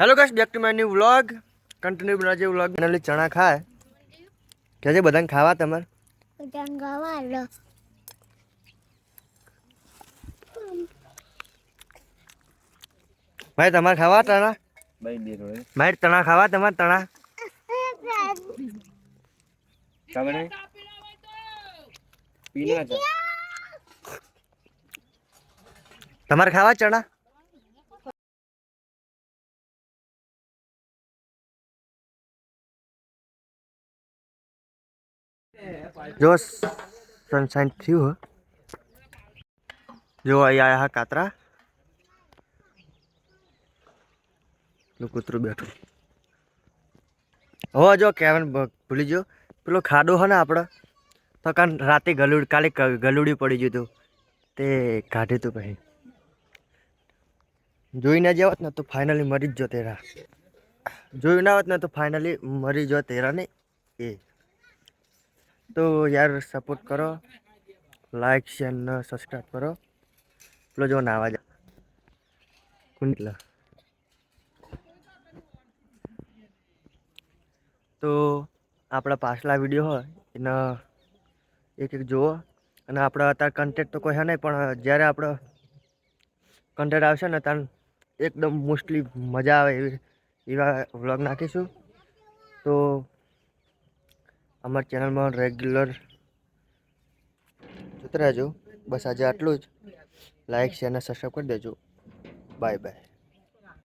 Hello guys, back to my new vlog. Continue बना जे vlog बनाले चना खाए के जे बधान खावा तमर बधान खावा लो भाई तमार खावा चना भाई दे रो भाई चना खावा तमार चना का बने पीना है तमार खावा चना जो सनशाइन थी हो जो आया हा कातरा लो कुतरू बैठो हो जो केवन भूली जो पेलो खाडो है ना आपड़ा तो कान राते गलूड काले गलूडी पड़ी जो तो ते काढे तो भाई જોઈ ના જાવત ને તો ફાઇનલી મરી જ જો તેરા જોઈ ના હોત ને તો ફાઇનલી મરી જો તેરા ને એ તો યાર સપોર્ટ કરો લાઈક શેર ને સબસ્ક્રાઇબ કરો પેલો જો નાવા જા કુંટલા તો આપણા પાછલા વિડીયો હોય એના એક એક જુઓ અને આપણા અત્યારે કન્ટેન્ટ તો કોઈ હે નહીં પણ જ્યારે આપણો કન્ટેન્ટ આવશે ને ત્યારે એકદમ મોસ્ટલી મજા આવે એવા વ્લોગ નાખીશું તો અમારી ચેનલમાં રેગ્યુલર જોતા રહેજો બસ આજે આટલું જ લાઈક શેર અને સબસ્ક્રાઈબ કરી દેજો બાય બાય